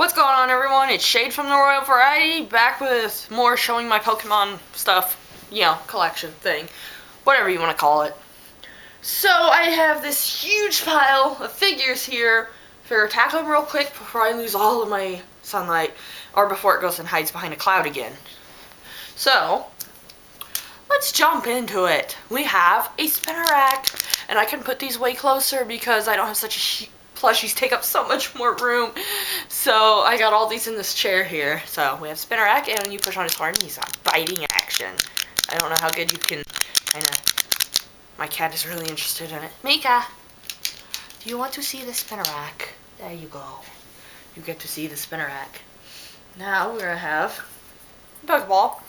What's going on, everyone? It's Shade from the Royal Variety, back with more showing my Pokemon stuff, collection thing, whatever you want to call it. So I have this huge pile of figures here. Figure tackle them real quick before I lose all of my sunlight, or before it goes and hides behind a cloud again. So let's jump into it. We have a spinner rack, and I can put these way closer because I don't have such a plushies take up so much more room. So I got all these in this chair here. So we have spinner rack, and when you push on his horn, he's on biting action. I don't know how good you can kind of. My cat is really interested in it. Mika, do you want to see the spinner rack? There you go. You get to see the spinner rack. Now we're gonna have a Pokeball.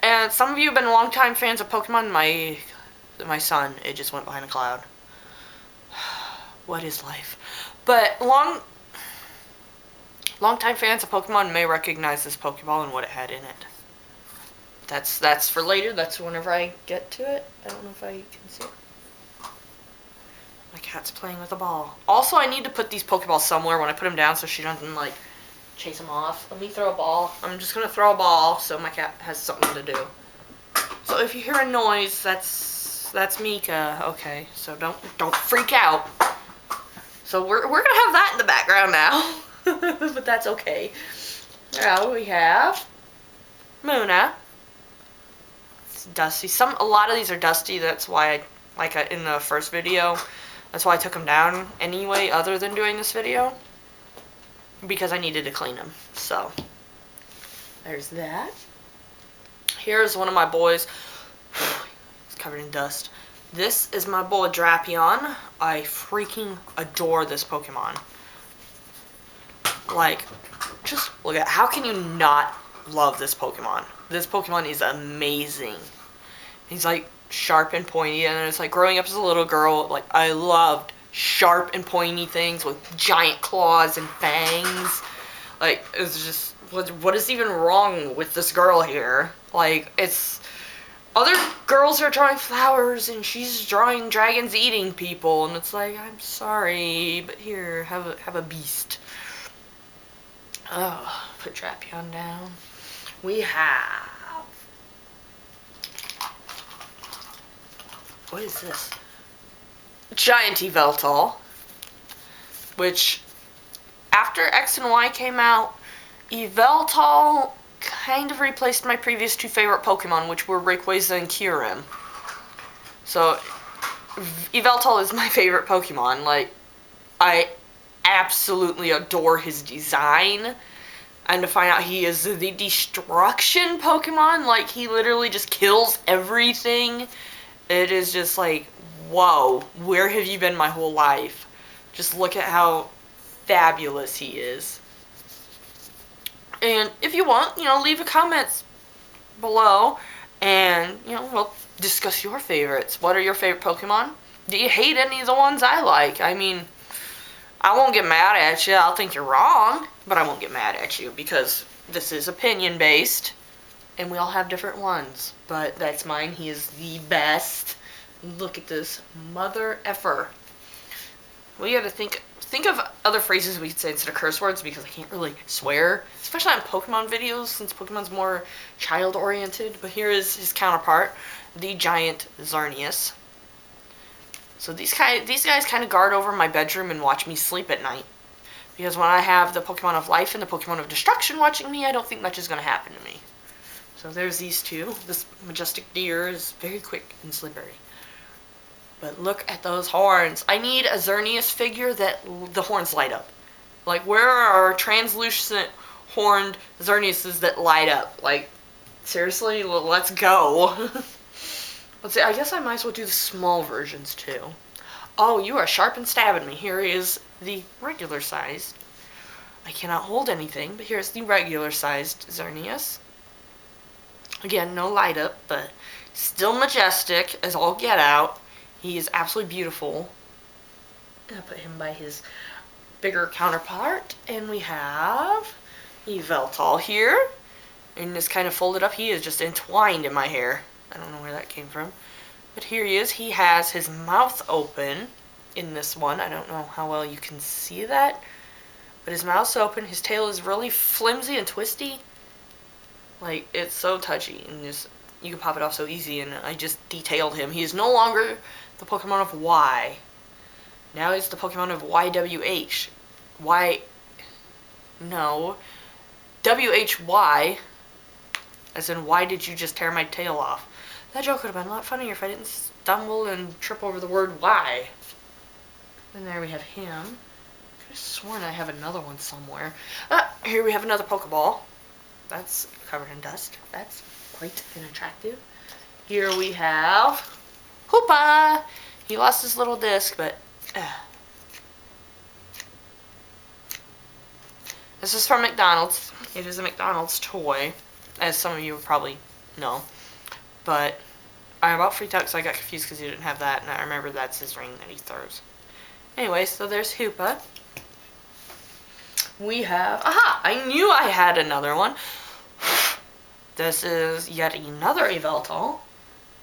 And some of you have been longtime fans of Pokemon. My son, it just went behind a cloud. What is life? But long-time fans of Pokemon may recognize this Pokeball and what it had in it. That's for later. That's whenever I get to it. I don't know if I can see it. My cat's playing with a ball. Also, I need to put these Pokeballs somewhere when I put them down so she doesn't, chase them off. Let me throw a ball. I'm just going to throw a ball so my cat has something to do. So if you hear a noise, that's Mika. Okay, so don't freak out. So we're gonna have that in the background now, but that's okay. Now we have Munna. It's dusty. A lot of these are dusty. That's why in the first video, that's why I took them down anyway. Other than doing this video, because I needed to clean them. So there's that. Here's one of my boys. It's covered in dust. This is my boy Drapion. I freaking adore this Pokemon. Just look at, how can you not love this Pokemon? This Pokemon is amazing. He's sharp and pointy, and it's growing up as a little girl, I loved sharp and pointy things with giant claws and fangs. It's just, what is even wrong with this girl here? It's... Other girls are drawing flowers, and she's drawing dragons eating people, and it's I'm sorry, but here, have a beast. Oh, put Drapion down. We have... What is this? Giant Yveltal, which, after X and Y came out, Yveltal kind of replaced my previous two favorite Pokemon, which were Rayquaza and Kyurem. So, Yveltal is my favorite Pokemon. I absolutely adore his design. And to find out he is the destruction Pokemon, he literally just kills everything. It is just whoa, where have you been my whole life? Just look at how fabulous he is. And if you want, leave a comments below, and, we'll discuss your favorites. What are your favorite Pokemon? Do you hate any of the ones I like? I mean, I won't get mad at you. I'll think you're wrong, but I won't get mad at you because this is opinion-based, and we all have different ones. But that's mine. He is the best. Look at this mother effer. We gotta think of other phrases we could say instead of curse words, because I can't really swear, especially on Pokemon videos, since Pokemon's more child-oriented. But here is his counterpart, the giant Xerneas. So these guys kind of guard over my bedroom and watch me sleep at night, because when I have the Pokemon of Life and the Pokemon of Destruction watching me, I don't think much is going to happen to me. So there's these two. This majestic deer is very quick and slippery. But look at those horns. I need a Xerneas figure that the horns light up. Where are translucent horned Xerneases that light up? Seriously, let's go. Let's see, I guess I might as well do the small versions too. Oh, you are sharp and stabbing me. Here is the regular sized. I cannot hold anything, but here's the regular sized Xerneas. Again, no light up, but still majestic as all get out. He is absolutely beautiful. I'll put him by his bigger counterpart. And we have Yveltal here. And this kind of folded up. He is just entwined in my hair. I don't know where that came from. But here he is. He has his mouth open in this one. I don't know how well you can see that. but his mouth's open. His tail is really flimsy and twisty. Like, it's so touchy, and just you can pop it off so easy, and I just detailed him. He is no longer the Pokemon of Y. Now he's the Pokemon of YWH. No. WHY, as in, why did you just tear my tail off? That joke would have been a lot funnier if I didn't stumble and trip over the word why. And there we have him. I could have sworn I have another one somewhere. Here we have another Pokeball. That's covered in dust. That's quite unattractive. Here we have Hoopa. He lost his little disc, but this is from McDonald's. It is a McDonald's toy, as some of you probably know. But I about freaked out because I got confused because he didn't have that, and I remember that's his ring that he throws. Anyway, so there's Hoopa. We have... Aha! I knew I had another one. This is yet another Yveltal.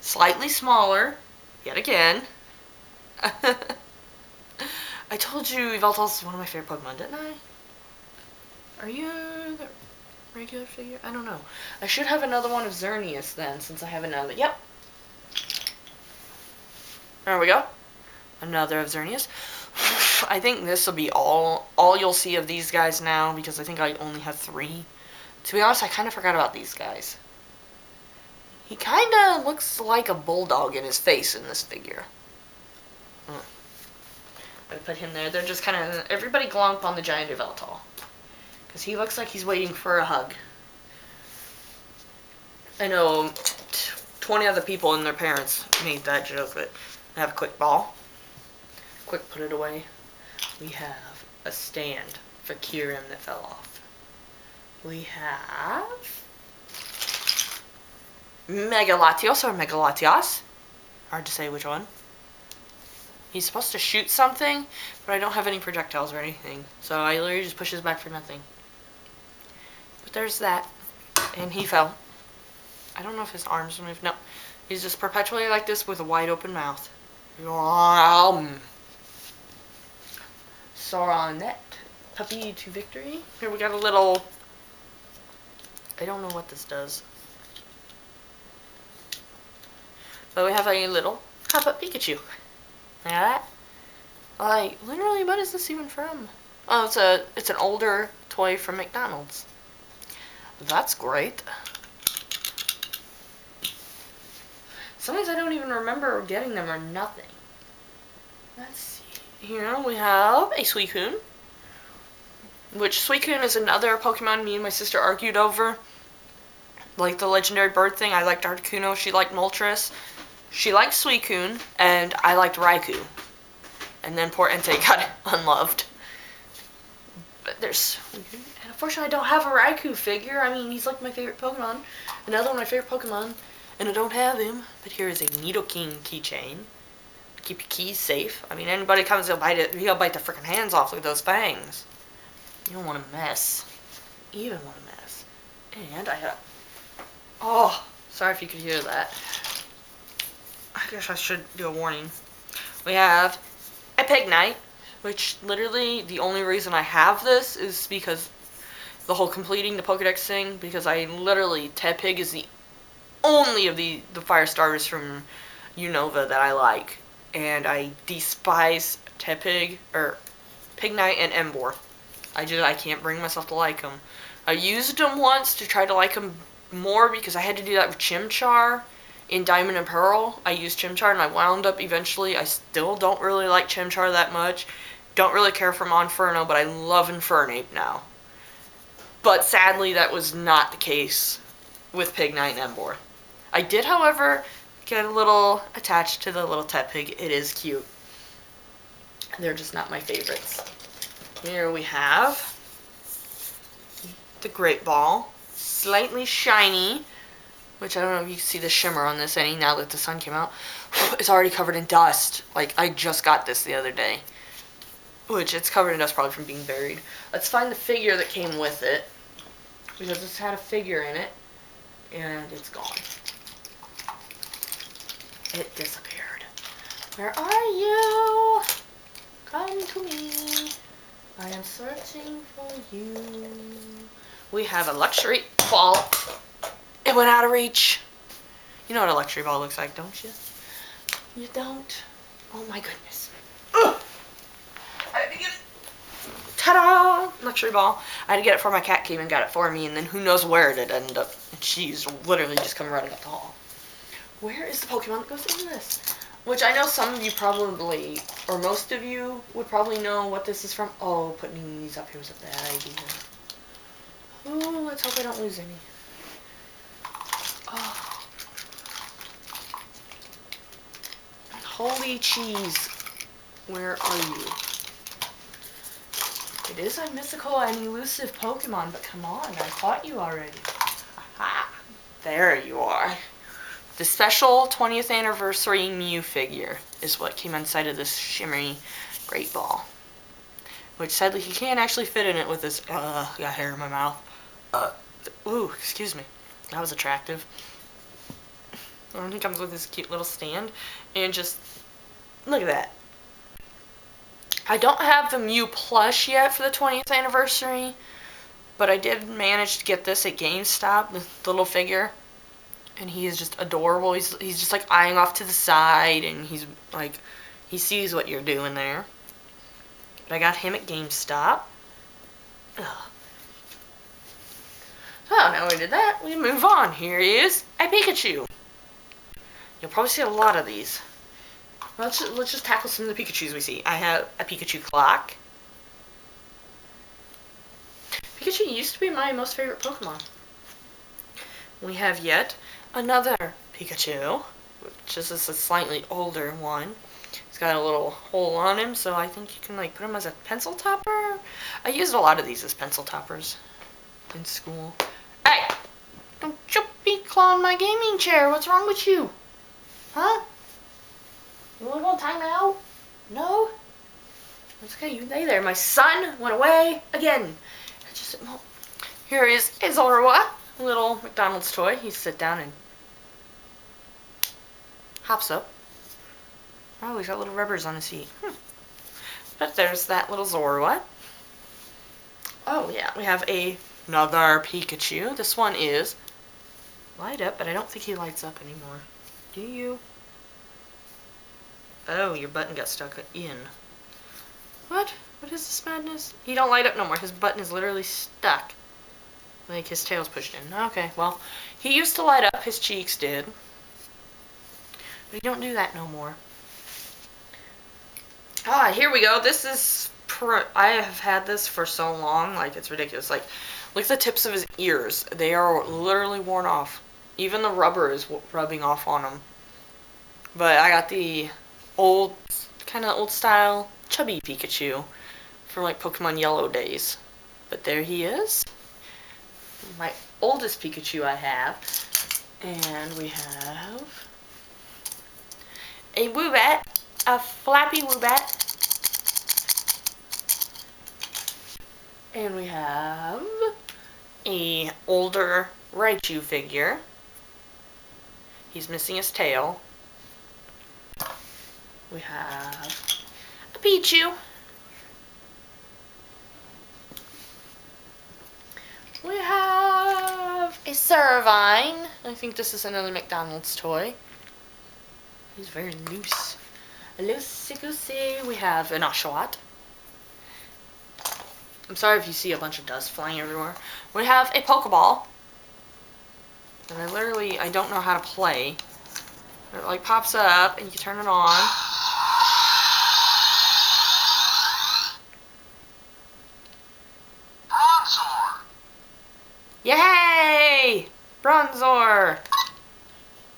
Slightly smaller. Yet again. I told you Yveltal's one of my favorite Pokemon, didn't I? Are you the regular figure? I don't know. I should have another one of Xerneas then, since I have another. Yep. There we go. Another of Xerneas. I think this will be all you'll see of these guys now, because I think I only have 3. To be honest, I kind of forgot about these guys. He kind of looks like a bulldog in his face in this figure. I put him there. They're just kind of... Everybody glomp on the giant Yveltal. Because he looks like he's waiting for a hug. I know 20 other people and their parents made that joke, but I have a quick ball. Quick put it away. We have a stand for Kyurem that fell off. We have Megalatios or Megalatias. Hard to say which one. He's supposed to shoot something, but I don't have any projectiles or anything. So I literally just push his back for nothing. But there's that. And he fell. I don't know if his arms moved. No. He's just perpetually like this with a wide open mouth. Soronet. Puppy to victory. Here we got a little... I don't know what this does. But we have a little pop-up Pikachu. Look at that. Like, literally, what is this even from? Oh, it's an older toy from McDonald's. That's great. Sometimes I don't even remember getting them or nothing. Let's see. Here we have a Suicune. Which Suicune is another Pokemon me and my sister argued over. Like the legendary bird thing, I liked Articuno, she liked Moltres. She liked Suicune, and I liked Raikou. And then poor Entei got unloved. But there's... And unfortunately, I don't have a Raikou figure. I mean, he's like my favorite Pokemon. Another one of my favorite Pokemon. And I don't have him. But here is a Nidoking keychain. Keep your keys safe. I mean, anybody comes, he'll bite it. He'll bite the freaking hands off with those fangs. You don't want to mess. You don't want to mess. And I have... Oh, sorry if you could hear that. I guess I should do a warning. We have a Pignite, which literally the only reason I have this is because the whole completing the Pokedex thing, because I literally, Tepig is the only of the fire starters from Unova that I like. And I despise Tepig, or Pignite and Emboar. I can't bring myself to like them. I used them once to try to like them more because I had to do that with Chimchar. In Diamond and Pearl, I used Chimchar, and I wound up eventually, I still don't really like Chimchar that much. Don't really care for Monferno, but I love Infernape now. But sadly, that was not the case with Pignite and Emboar. I did, however, get a little attached to the little Tepig. It is cute. They're just not my favorites. Here we have the Great Ball. Slightly shiny. Which I don't know if you can see the shimmer on this any now that the sun came out. It's already covered in dust. Like, I just got this the other day. Which, it's covered in dust probably from being buried. Let's find the figure that came with it. Because this had a figure in it. And it's gone. It disappeared. Where are you? Come to me. I am searching for you. We have a luxury ball. It went out of reach. You know what a luxury ball looks like, don't you? You don't? Oh my goodness. Ugh. I had to get it. Ta-da! Luxury ball. I had to get it for my cat. Came and got it for me, and then who knows where it ended up. She's literally just come running up the hall. Where is the Pokemon that goes in this? Which I know some of you probably, or most of you would probably know what this is from. Oh, putting these up here was a bad idea. Oh, let's hope I don't lose any. Oh. Holy cheese. Where are you? It is a mythical and elusive Pokemon, but come on, I caught you already. Aha. There you are. The special 20th anniversary Mew figure is what came inside of this shimmery great ball. Which sadly he can't actually fit in it with this, got hair in my mouth. Ooh, excuse me. That was attractive. And he comes with this cute little stand. And just, look at that. I don't have the Mew plush yet for the 20th anniversary. But I did manage to get this at GameStop, the little figure. And he is just adorable. He's just like eyeing off to the side, and he's like, he sees what you're doing there. But I got him at GameStop. Ugh. So now we did that, we move on. Here is a Pikachu. You'll probably see a lot of these. Let's just tackle some of the Pikachus we see. I have a Pikachu clock. Pikachu used to be my most favorite Pokemon. We have yet another Pikachu, which is a slightly older one. He's got a little hole on him, so I think you can like put him as a pencil topper. I used a lot of these as pencil toppers in school. Hey! Don't you be clawing my gaming chair. What's wrong with you? Huh? You wanna go time out? No? It's okay, you lay there. My son went away again. Here is Zorua, a little McDonald's toy. He sits down and hops up. Oh, he's got little rubbers on his feet. But there's that little Zorua. Oh yeah, we have another Pikachu. This one is light up, but I don't think he lights up anymore. Do you? Oh, your button got stuck in. What? What is this madness? He don't light up no more. His button is literally stuck. Like his tail's pushed in. Okay, well, he used to light up. His cheeks did. But he don't do that no more. Ah, here we go. This is... I have had this for so long. Like, it's ridiculous. Like, look at the tips of his ears. They are literally worn off. Even the rubber is rubbing off on them. But I got the old, kind of old style, chubby Pikachu from like Pokemon Yellow days. But there he is. My oldest Pikachu I have. And we have a Woobat, a Flappy Woobat. And we have a older Raichu figure. He's missing his tail. We have a Pichu. We have a Servine. I think this is another McDonald's toy. He's very loose. Loosey-goosey. We have an Oshawott. I'm sorry if you see a bunch of dust flying everywhere. We have a Pokeball. And I don't know how to play. It like pops up and you can turn it on. Bronzor! Yay! Bronzor!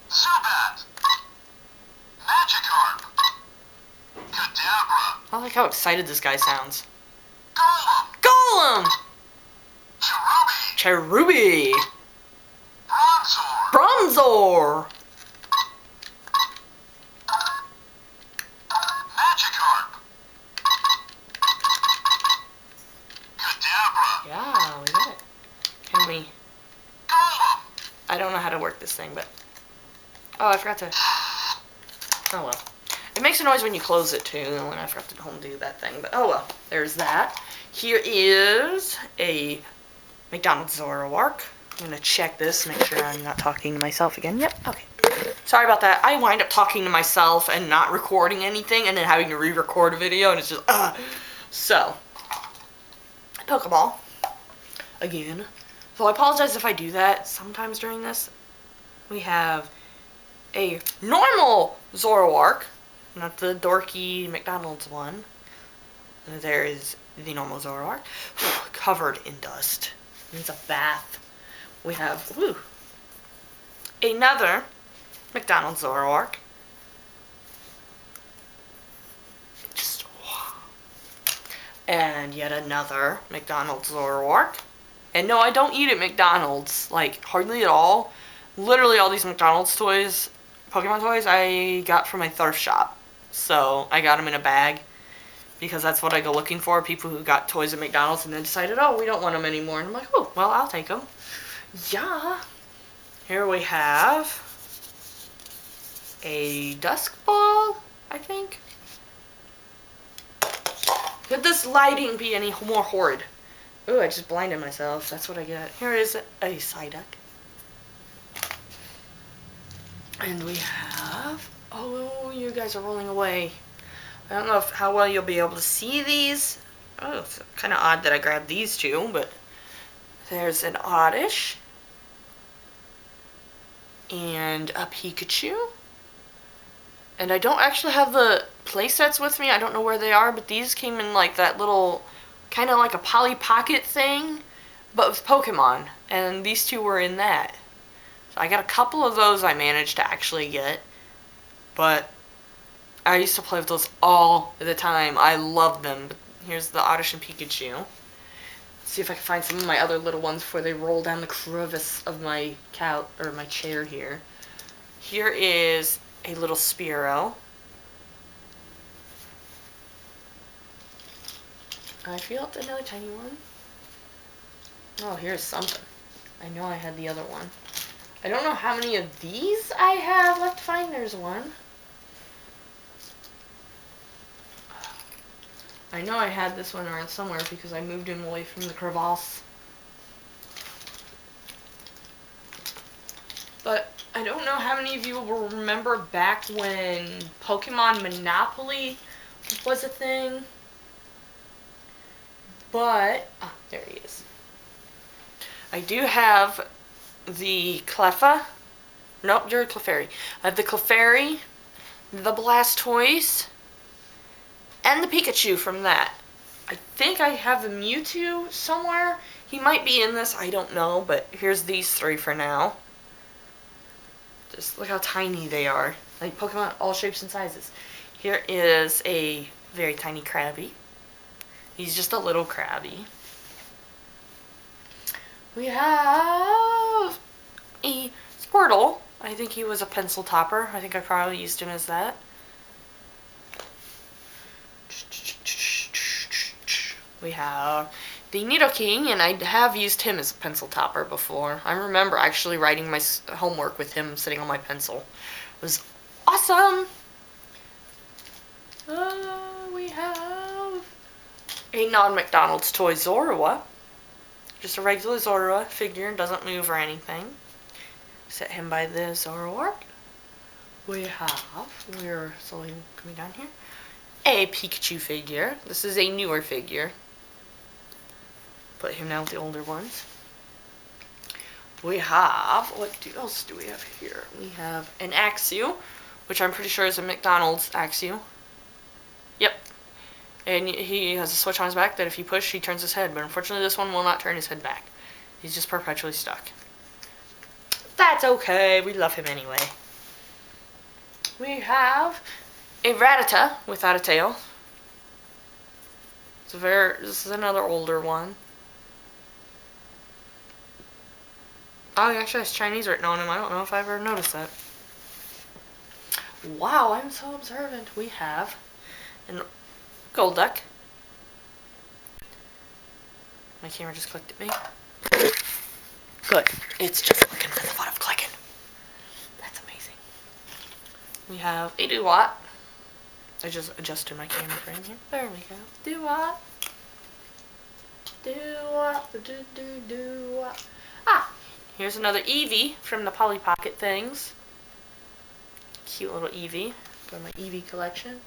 Zubat! Magikarp! Kadabra! I like how excited this guy sounds. Golem! Golem! Cherubi! Cherubi! Bronzor! Bronzor! Magikarp! Kadabra! Yeah, we got it. Can we... Golem! I don't know how to work this thing, but... Oh, I forgot to... Oh well. It makes a noise when you close it too, and I forgot to undo that thing, but oh well. There's that. Here is a McDonald's Zoroark. I'm gonna check this, make sure I'm not talking to myself again. Yep, okay. Sorry about that. I wind up talking to myself and not recording anything and then having to re-record a video and it's just, So, Pokeball. Again. So I apologize if I do that sometimes during this. We have a normal Zoroark, not the dorky McDonald's one. There is the normal Zoroark, covered in dust. Needs a bath. We have, another McDonald's Zoroark. Just, and yet another McDonald's Zoroark. And no, I don't eat at McDonald's, like, hardly at all. Literally all these McDonald's toys, Pokemon toys, I got from my thrift shop. So, I got them in a bag, because that's what I go looking for, people who got toys at McDonald's and then decided, oh, we don't want them anymore. And I'm like, oh, well, I'll take them. Yeah. Here we have a Dusk Ball, I think. Could this lighting be any more horrid? Ooh, I just blinded myself. That's what I get. Here is a Psyduck. And we have... Oh, you guys are rolling away. I don't know how well you'll be able to see these. Oh, it's kind of odd that I grabbed these two, but... There's an Oddish. And a Pikachu. And I don't actually have the playsets with me. I don't know where they are, but these came in like that little... kind of like a Polly Pocket thing, but with Pokemon, and these two were in that. So I got a couple of those I managed to actually get, but I used to play with those all the time. I loved them. But here's the Oddish and Pikachu. Let's see if I can find some of my other little ones before they roll down the crevice of my my chair here. Here is a little Spearow. I feel it's another tiny one. Oh, here's something. I know I had the other one. I don't know how many of these I have left to find. There's one. I know I had this one around somewhere because I moved him away from the crevasse. But I don't know how many of you will remember back when Pokemon Monopoly was a thing. But, there he is. I do have the Cleffa. Nope, you're a Clefairy. I have the Clefairy, the Blastoise, and the Pikachu from that. I think I have the Mewtwo somewhere. He might be in this, I don't know, but here's these three for now. Just look how tiny they are. Like Pokemon, all shapes and sizes. Here is a very tiny Krabby. He's just a little Krabby. We have a Squirtle. I think he was a pencil topper. I think I probably used him as that. We have the Nidoking, and I have used him as a pencil topper before. I remember actually writing my homework with him sitting on my pencil. It was awesome! We have a non-McDonald's toy Zorua. Just a regular Zorua figure, doesn't move or anything. Set him by the Zoroark. We're slowly coming down here, a Pikachu figure. This is a newer figure. Put him down with the older ones. We have, what else do we have here? We have an Axew, which I'm pretty sure is a McDonald's Axew. Yep. And he has a switch on his back that if you push, he turns his head. But unfortunately, this one will not turn his head back. He's just perpetually stuck. That's okay. We love him anyway. We have a Rattata without a tail. This is another older one. Oh, he actually has Chinese written on him. I don't know if I've ever noticed that. Wow, I'm so observant. We have an Golduck. My camera just clicked at me. Good. It's just looking for the fun of clicking. That's amazing. We have a Dewott. I just adjusted my camera frame here. There we go. Dewott. Ah, here's another Eevee from the Polly Pocket things. Cute little Eevee. Go to my Eevee collection.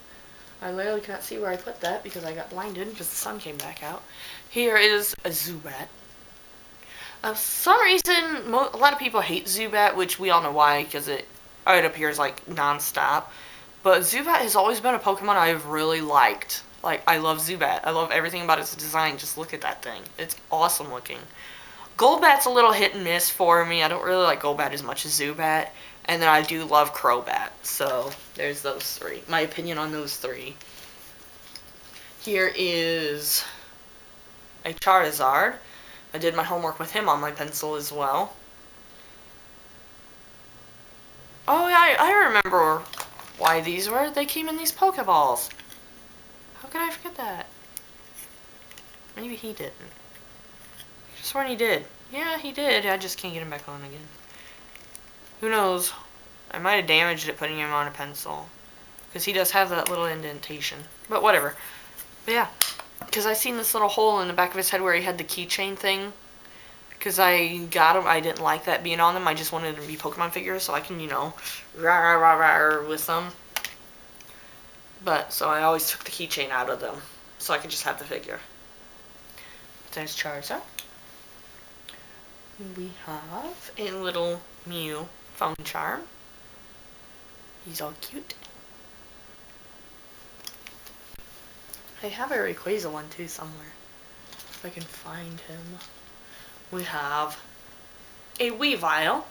I literally cannot see where I put that because I got blinded because the sun came back out. Here is a Zubat. For some reason, a lot of people hate Zubat, which we all know why, because it appears like non-stop. But Zubat has always been a Pokemon I've really liked. Like, I love Zubat. I love everything about its design. Just look at that thing. It's awesome looking. Golbat's a little hit and miss for me. I don't really like Golbat as much as Zubat. And then I do love Crobat. So, there's those three. My opinion on those three. Here is a Charizard. I did my homework with him on my pencil as well. Oh yeah, I remember why these were. They came in these Pokeballs. How could I forget that? Maybe he didn't. I sworn he did. Yeah, he did. I just can't get him back on again. Who knows? I might have damaged it putting him on a pencil. Because he does have that little indentation. But whatever. But yeah. Because I seen this little hole in the back of his head where he had the keychain thing. Because I got them. I didn't like that being on them. I just wanted them to be Pokemon figures so I can, you know, rah rah rah with them. But, so I always took the keychain out of them. So I could just have the figure. There's Charizard. We have a little Mew phone charm. He's all cute. I have a Rayquaza one too somewhere. If I can find him. We have a Weavile.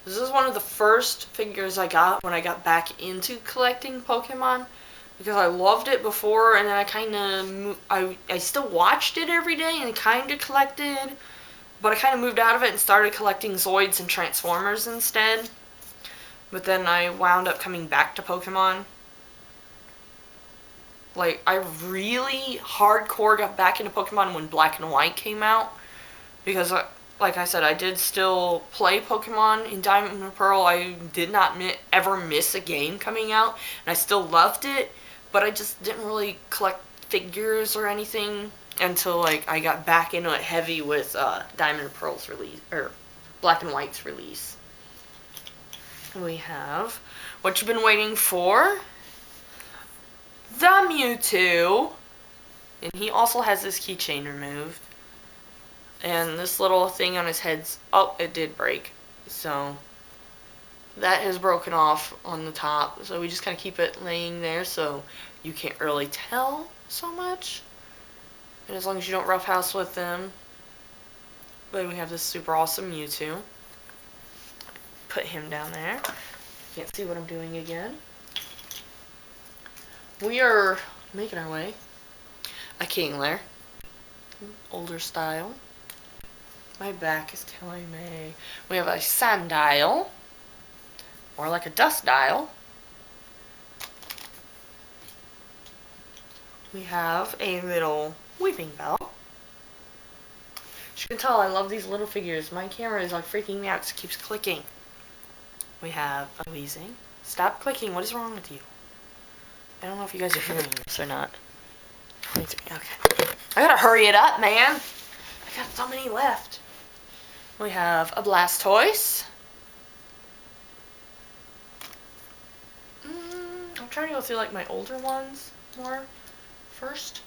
This is one of the first figures I got when I got back into collecting Pokemon. Because I loved it before, and then I kind of, I still watched it every day and kind of collected, but I kind of moved out of it and started collecting Zoids and Transformers instead. But then I wound up coming back to Pokemon. Like, I really hardcore got back into Pokemon when Black and White came out, because, like I said, I did still play Pokemon in Diamond and Pearl. I did not ever miss a game coming out, and I still loved it. But I just didn't really collect figures or anything until, like, I got back into it heavy with Diamond and Pearl's release, or Black and White's release. We have what you've been waiting for, the Mewtwo. And he also has this keychain removed. And this little thing on his head's, oh, it did break. So that has broken off on the top, so we just kind of keep it laying there so you can't really tell so much. And as long as you don't roughhouse with them. But we have this super awesome Mewtwo. Put him down there. Can't see what I'm doing again. We are making our way. A Kingler. Older style. My back is telling me. We have a Sandile. Or like a Dustile. We have a little Weeping Bell. As you can tell, I love these little figures. My camera is like freaking me out because it keeps clicking. We have a Weezing. Stop clicking. What is wrong with you? I don't know if you guys are hearing this or not. 23. Okay. I gotta hurry it up, man. I got so many left. We have a Blastoise. I'm trying to go through like my older ones more first.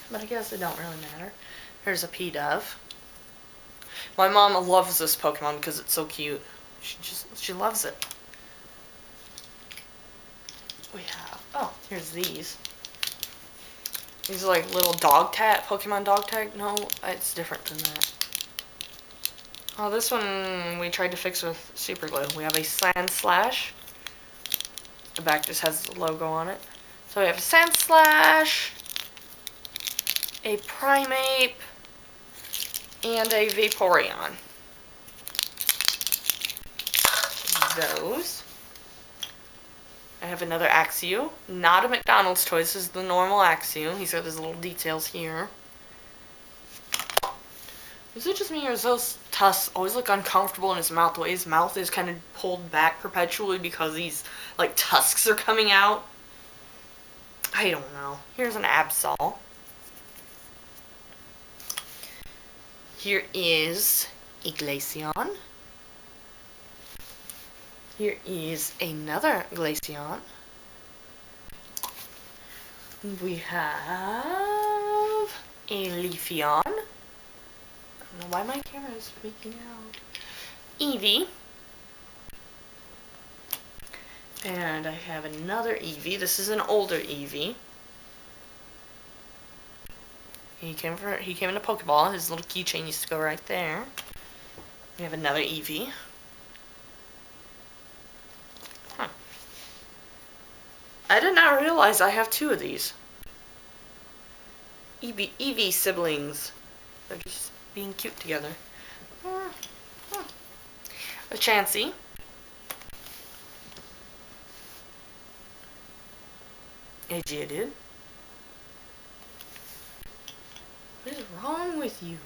But I guess it don't really matter. Here's a Pidove. My mom loves this Pokemon because it's so cute. She loves it. We have, oh, here's these. These are like little dog tag, Pokemon dog tag. No, it's different than that. Oh, this one we tried to fix with super glue. We have a Sandslash. The back just has the logo on it. So we have a Sandslash, a Primeape, and a Vaporeon. Those. I have another Axew. Not a McDonald's toy. This is the normal Axew. He's got his little details here. Is it just me or does those tusks always look uncomfortable in his mouth? The way his mouth is kind of pulled back perpetually because these, like, tusks are coming out. I don't know. Here's an Absol. Here is a Glaceon. Here is another Glaceon. We have a Leafeon. I don't know why my camera is freaking out. Eevee. And I have another Eevee. This is an older Eevee. He came in a Pokeball. His little keychain used to go right there. We have another Eevee. Huh. I did not realize I have two of these. Eevee siblings. They're just being cute together. A Chansey. A Geodude. What is wrong with you?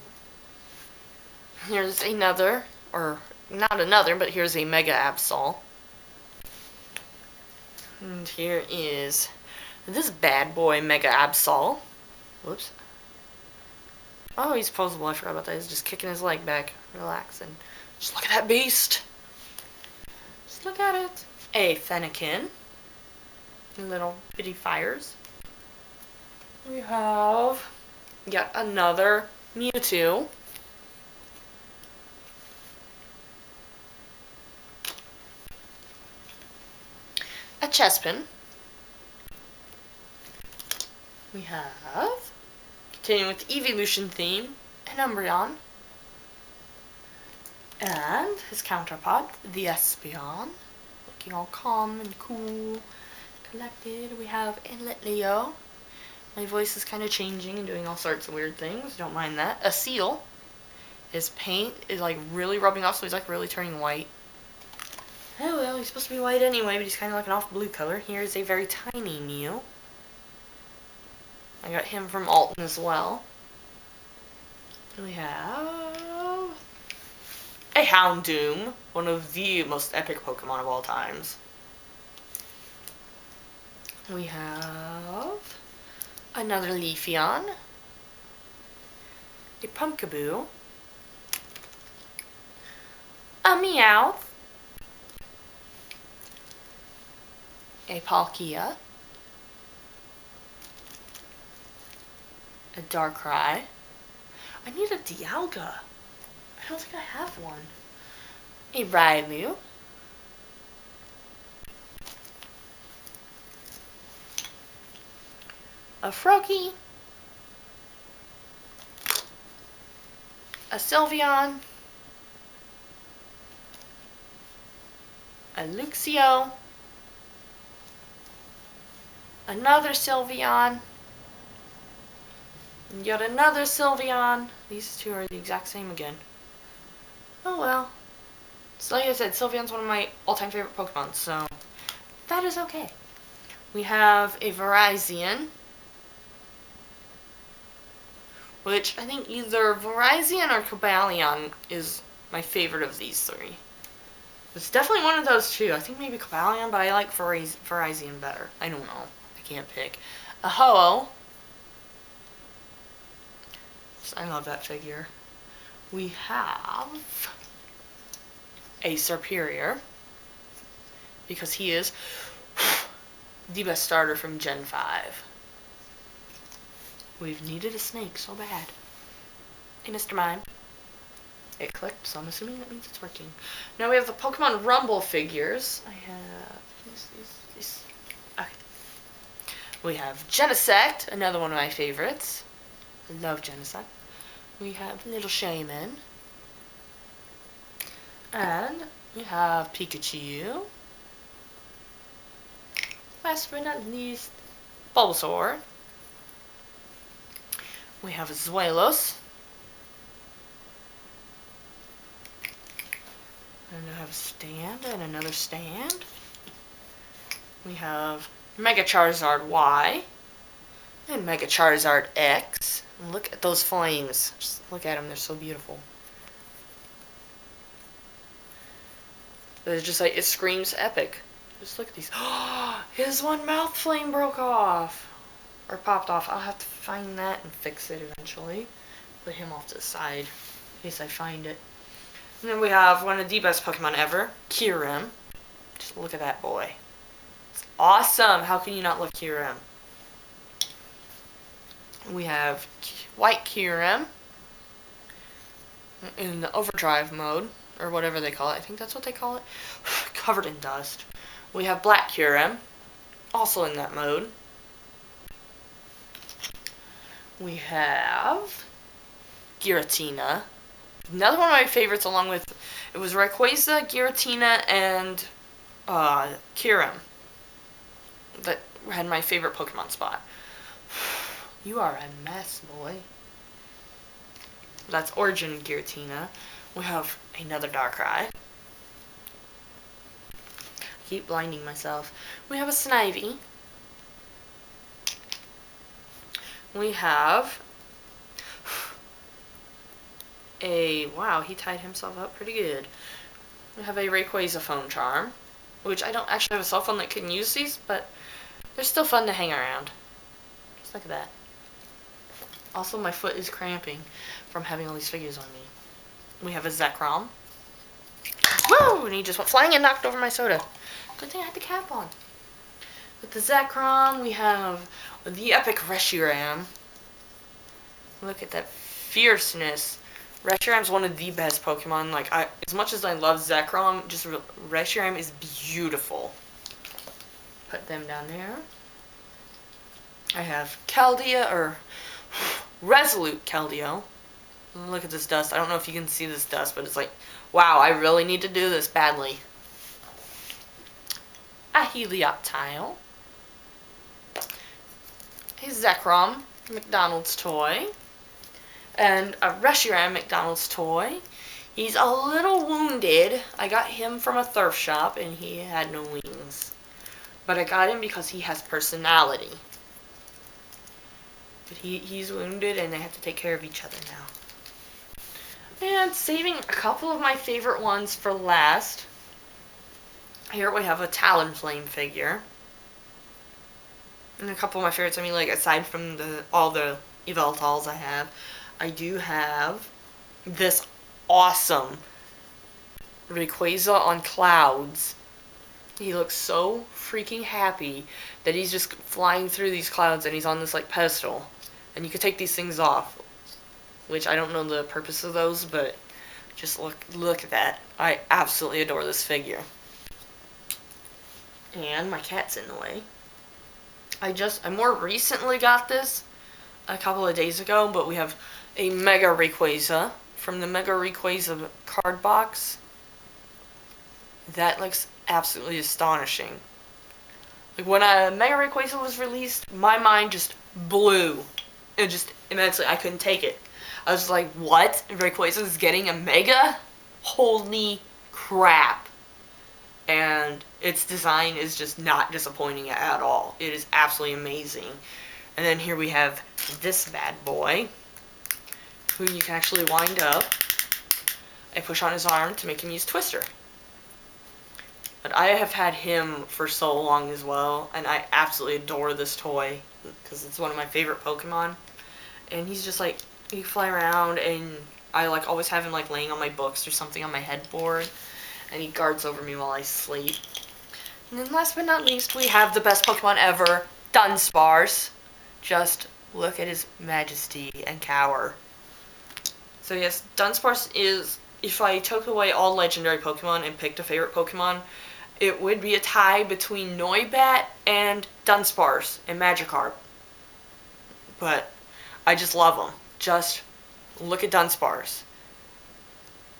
Here's another, or not another, but here's a Mega Absol. And here is this bad boy Mega Absol. Whoops. Oh, he's posable. I forgot about that. He's just kicking his leg back, relaxing. Just look at that beast. Just look at it. A Fennekin. Little bitty fires. We have yet another Mewtwo. A Chespin. We have, continuing with the evolution theme, an Umbreon. And his counterpart, the Espeon. Looking all calm and cool, collected. We have a Litleo. My voice is kind of changing and doing all sorts of weird things. Don't mind that. A Seal. His paint is like really rubbing off, so he's like really turning white. Oh well, he's supposed to be white anyway, but he's kind of like an off blue color. Here's a very tiny Mew. I got him from Alton as well. We have a Houndoom, one of the most epic Pokemon of all times. We have another Leafeon, a Pumpkaboo, a Meowth, a Palkia, a Darkrai. I need a Dialga. I don't think I have one. A Raimu. A Froakie. A Sylveon. A Luxio. Another Sylveon. And yet another Sylveon. These two are the exact same again. Oh well. So like I said, Sylveon's one of my all-time favorite Pokemon, so that is okay. We have a Virizion, which I think either Virizion or Cobalion is my favorite of these three. It's definitely one of those two. I think maybe Cobalion, but I like Virizion better. I don't know. I can't pick. A Ho-Oh. I love that figure. We have a Serperior, because he is the best starter from Gen 5. We've needed a snake so bad. Hey, Mr. Mime. It clicked, so I'm assuming that means it's working. Now we have the Pokemon Rumble figures. I have these. Okay. We have Genesect, another one of my favorites. I love Genesect. We have Little Shaman. And we have Pikachu. Last but not least, Bulbasaur. We have Zuelos. And I have a stand and another stand. We have Mega Charizard Y and Mega Charizard X. And look at those flames. Just look at them, they're so beautiful. It's just like, it screams epic. Just look at these. His one mouth flame broke off. or popped off. I'll have to find that and fix it eventually. Put him off to the side in case I find it. And then we have one of the best Pokemon ever, Kyurem. Just look at that boy. It's awesome. How can you not love Kyurem? We have White Kyurem in the overdrive mode, or whatever they call it. I think that's what they call it. Covered in dust. We have Black Kyurem, also in that mode. We have Giratina. Another one of my favorites, along with, it was Rayquaza, Giratina, and Kyurem that had my favorite Pokemon spot. You are a mess, boy. That's Origin Giratina. We have another Darkrai. Keep blinding myself. We have a Snivy. We have a, wow, he tied himself up pretty good. We have a Rayquaza Phone Charm, which I don't actually have a cell phone that can use these, but they're still fun to hang around. Just look at that. Also, my foot is cramping from having all these figures on me. We have a Zekrom. Woo! And he just went flying and knocked over my soda. Good thing I had the cap on. With the Zekrom, we have the epic Reshiram. Look at that fierceness. Reshiram's one of the best Pokemon. Like, as much as I love Zekrom, just Reshiram is beautiful. Put them down there. I have Keldeo, or Resolute Keldeo. Look at this dust. I don't know if you can see this dust, but it's like, wow, I really need to do this badly. A Helioptile. A Zekrom, McDonald's toy. And a Reshiram McDonald's toy. He's a little wounded. I got him from a thrift shop and he had no wings. But I got him because he has personality. But he's wounded and they have to take care of each other now. And saving a couple of my favorite ones for last. Here we have a Talonflame figure. And a couple of my favorites, I mean, like, aside from all the Yveltals I have, I do have this awesome Rayquaza on clouds. He looks so freaking happy that he's just flying through these clouds and he's on this, like, pedestal. And you can take these things off, which I don't know the purpose of those, but just look at that. I absolutely adore this figure. And my cat's in the way. I more recently got this a couple of days ago, but we have a Mega Rayquaza from the Mega Rayquaza card box. That looks absolutely astonishing. Like, when a Mega Rayquaza was released, my mind just blew. It just immensely, I couldn't take it. I was like, what? Rayquaza is getting a Mega? Holy crap. And its design is just not disappointing at all. It is absolutely amazing. And then here we have this bad boy, who you can actually wind up and push on his arm to make him use Twister. But I have had him for so long as well, and I absolutely adore this toy, because it's one of my favorite Pokemon. And he's just like, you fly around, and I like always have him like laying on my books or something on my headboard, and he guards over me while I sleep. And then last but not least, we have the best Pokemon ever, Dunsparce. Just look at his majesty and cower. So yes, Dunsparce is, if I took away all legendary Pokemon and picked a favorite Pokemon, it would be a tie between Noibat and Dunsparce and Magikarp. But I just love them. Just look at Dunsparce.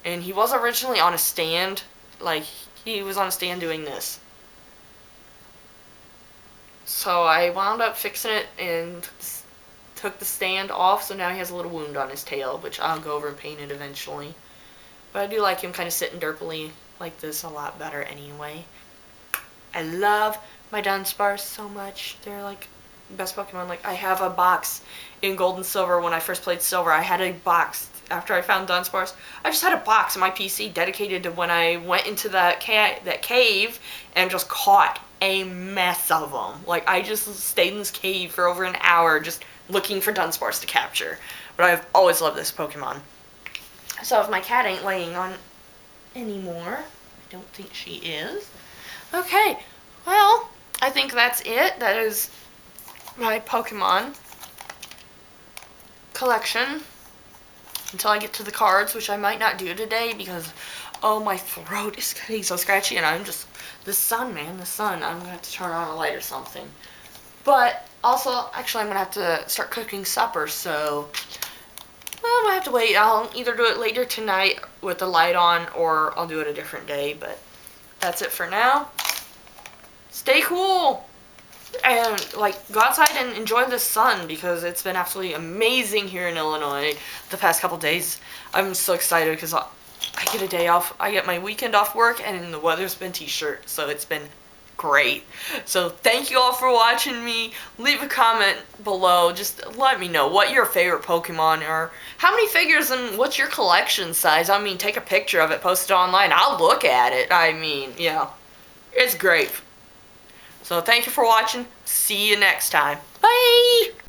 And he was originally on a stand, like, he was on a stand doing this. So I wound up fixing it and took the stand off, so now he has a little wound on his tail, which I'll go over and paint it eventually. But I do like him kind of sitting derpily like this a lot better anyway. I love my Dunsparce so much. They're like best Pokemon. Like, I have a box in Gold and Silver. When I first played Silver, I had a box after I found Dunsparce. I just had a box in my PC dedicated to when I went into that cave and just caught a mess of them. Like, I just stayed in this cave for over an hour just looking for Dunsparce to capture. But I've always loved this Pokemon. So if my cat ain't laying on anymore, I don't think she is. Okay, well, I think that's it. That is my Pokemon collection until I get to the cards, which I might not do today because, oh, my throat is getting so scratchy, and I'm just, the sun, man, the sun. I'm going to have to turn on a light or something. But also, actually, I'm going to have to start cooking supper, so well, I'm going to have to wait. I'll either do it later tonight with the light on, or I'll do it a different day, but that's it for now. Stay cool! And, like, go outside and enjoy the sun because it's been absolutely amazing here in Illinois the past couple days. I'm so excited because I get a day off. I get my weekend off work, and the weather's been t-shirt, so it's been great. So thank you all for watching me. Leave a comment below. Just let me know what your favorite Pokemon are. How many figures and what's your collection size? I mean, take a picture of it, post it online. I'll look at it. I mean, yeah, it's great. So thank you for watching. See you next time. Bye!